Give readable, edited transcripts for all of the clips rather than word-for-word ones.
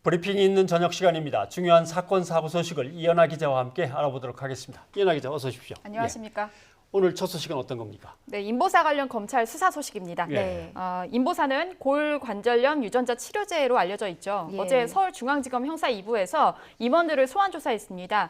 브리핑이 있는 저녁 시간입니다. 중요한 사건 사고 소식을 이연아 기자와 함께 알아보도록 하겠습니다. 이연아 기자, 어서 오십시오. 안녕하십니까? 예. 오늘 첫 소식은 어떤 겁니까? 네, 인보사 관련 검찰 수사 소식입니다. 예. 네, 인보사는 골관절염 유전자 치료제로 알려져 있죠. 예. 어제 서울중앙지검 형사 2부에서 임원들을 소환 조사했습니다.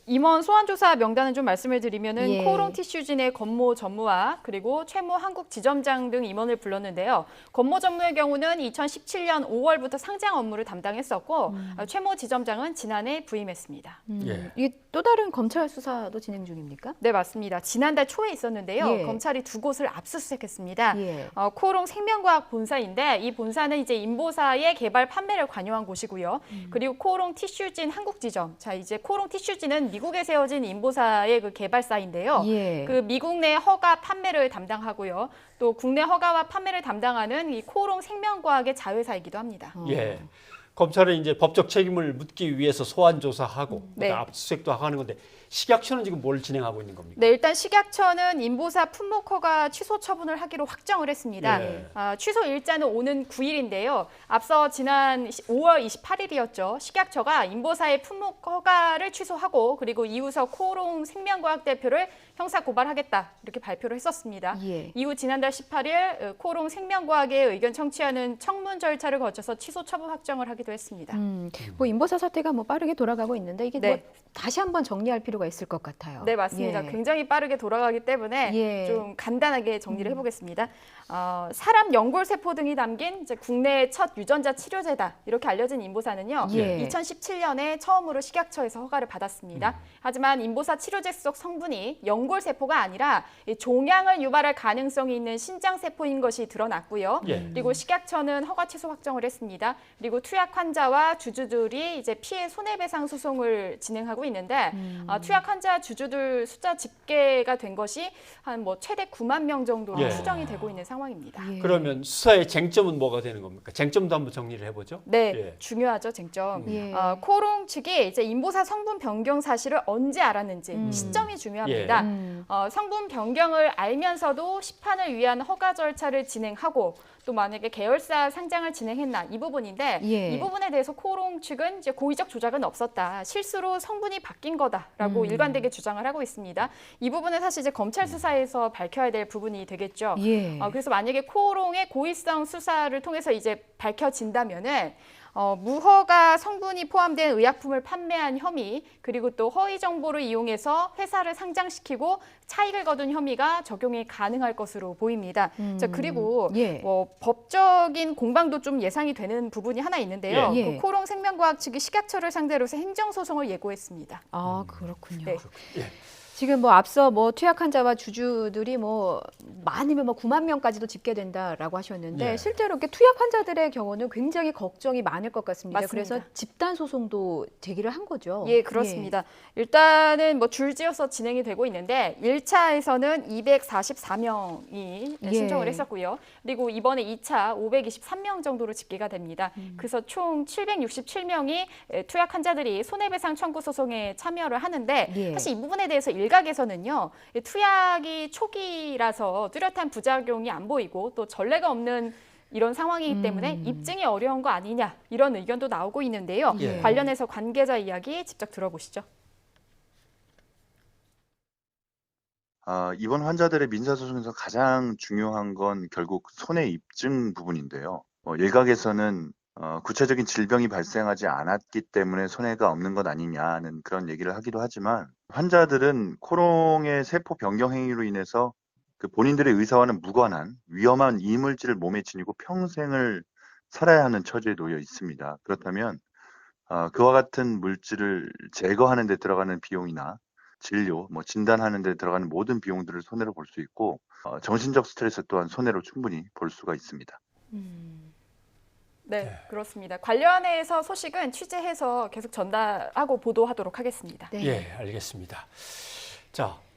임원 소환 조사 명단은 좀 말씀을 드리면은 예. 코오롱 티슈진의 권모 전무와 그리고 최모 한국 지점장 등 임원을 불렀는데요. 권모 전무의 경우는 2017년 5월부터 상장 업무를 담당했었고 최모 지점장은 지난해 부임했습니다. 예. 이게 또 다른 검찰 수사도 진행 중입니까? 네, 맞습니다. 지난달 초에 있었는데요. 예. 검찰이 두 곳을 압수수색했습니다. 예. 코오롱 생명과학 본사인데 이 본사는 이제 인보사의 개발 판매를 관여한 곳이고요. 그리고 코오롱 티슈진 한국지점. 자, 이제 코오롱 티슈진은 미국에 세워진 인보사의 그 개발사인데요. 예. 그 미국 내 허가 판매를 담당하고요. 또 국내 허가와 판매를 담당하는 이 코오롱 생명과학의 자회사이기도 합니다. 예. 검찰은 이제 법적 책임을 묻기 위해서 소환 조사하고 네. 압수수색도 하고 하는 건데 식약처는 지금 뭘 진행하고 있는 겁니까? 네, 일단 식약처는 인보사 품목 허가 취소 처분을 하기로 확정을 했습니다. 예. 취소 일자는 오는 9일인데요. 앞서 지난 5월 28일이었죠. 식약처가 인보사의 품목 허가를 취소하고 그리고 이후서 코오롱 생명과학 대표를 형사 고발하겠다 이렇게 발표를 했었습니다. 예. 이후 지난달 18일 코오롱 생명과학의 의견 청취하는 청문 절차를 거쳐서 취소 처분 확정을 하기도 했습니다. 뭐 인보사 사태가 뭐 빠르게 돌아가고 있는데 이게 네. 뭐 다시 한번 정리할 필요가 있을 것 같아요. 네, 맞습니다. 예. 굉장히 빠르게 돌아가기 때문에 예. 좀 간단하게 정리를 해보겠습니다. 사람 연골세포 등이 담긴 이제 국내 첫 유전자 치료제다 이렇게 알려진 인보사는요. 예. 2017년에 처음으로 식약처에서 허가를 받았습니다. 하지만 인보사 치료제 속 성분이 연골세포가 아니라 이 종양을 유발할 가능성이 있는 신장세포인 것이 드러났고요. 예. 그리고 식약처는 허가 취소 확정을 했습니다. 그리고 투약 환자와 주주들이 이제 피해 손해배상 소송을 진행하고 있는데 투약 환자 주주들 숫자 집계가 된 것이 한 뭐 최대 9만 명 정도로 예. 추정이 되고 있는 상황입니다. 예. 그러면 수사의 쟁점은 뭐가 되는 겁니까? 쟁점도 한번 정리를 해보죠. 네, 예. 중요하죠, 쟁점. 예. 코오롱 측이 이제 인보사 성분 변경 사실을 언제 알았는지 시점이 중요합니다. 성분 변경을 알면서도 시판을 위한 허가 절차를 진행하고 또 만약에 계열사 상장을 진행했나 이 부분인데 예. 이 부분에 대해서 코오롱 측은 이제 고의적 조작은 없었다. 실수로 성분이 바뀐 거다라고 일관되게 주장을 하고 있습니다. 이 부분은 사실 이제 검찰 수사에서 밝혀야 될 부분이 되겠죠. 예. 그래서 만약에 코오롱의 고의성 수사를 통해서 이제 밝혀진다면은 무허가 성분이 포함된 의약품을 판매한 혐의 그리고 또 허위 정보를 이용해서 회사를 상장시키고 차익을 거둔 혐의가 적용이 가능할 것으로 보입니다. 자, 그리고 예. 법적인 공방도 좀 예상이 되는 부분이 하나 있는데요. 예. 그 코오롱 생명과학 측이 식약처를 상대로 해서 행정소송을 예고했습니다. 아, 그렇군요. 네. 예. 지금 뭐 앞서 뭐 투약 환자와 주주들이 뭐 많으면 뭐 9만 명까지도 집계된다라고 하셨는데 예. 실제로 이렇게 투약 환자들의 경우는 굉장히 걱정이 많을 것 같습니다. 맞습니다. 그래서 집단 소송도 제기를 한 거죠. 예, 그렇습니다. 일단은 뭐 줄지어서 진행이 되고 있는데 1차에서는 244명이 예. 신청을 했었고요. 그리고 이번에 2차 523명 정도로 집계가 됩니다. 그래서 총 767명이 투약 환자들이 손해배상 청구 소송에 참여를 하는데 예. 사실 이 부분에 대해서 일각에서는요. 투약이 초기라서 뚜렷한 부작용이 안 보이고 또 전례가 없는 이런 상황이기 때문에 입증이 어려운 거 아니냐 이런 의견도 나오고 있는데요. 예. 관련해서 관계자 이야기 직접 들어보시죠. 이번 환자들의 민사소송에서 가장 중요한 건 결국 손해 입증 부분인데요. 일각에서는 구체적인 질병이 발생하지 않았기 때문에 손해가 없는 것 아니냐는 그런 얘기를 하기도 하지만 환자들은 코오롱의 세포 변경 행위로 인해서 그 본인들의 의사와는 무관한 위험한 이물질을 몸에 지니고 평생을 살아야 하는 처지에 놓여 있습니다. 그렇다면 그와 같은 물질을 제거하는 데 들어가는 비용이나 진료, 진단하는 데 들어가는 모든 비용들을 손해로 볼 수 있고 정신적 스트레스 또한 손해로 충분히 볼 수가 있습니다. 네, 그렇습니다. 관련해서 소식은 취재해서 계속 전달하고 보도하도록 하겠습니다. 네. 예, 알겠습니다. 자,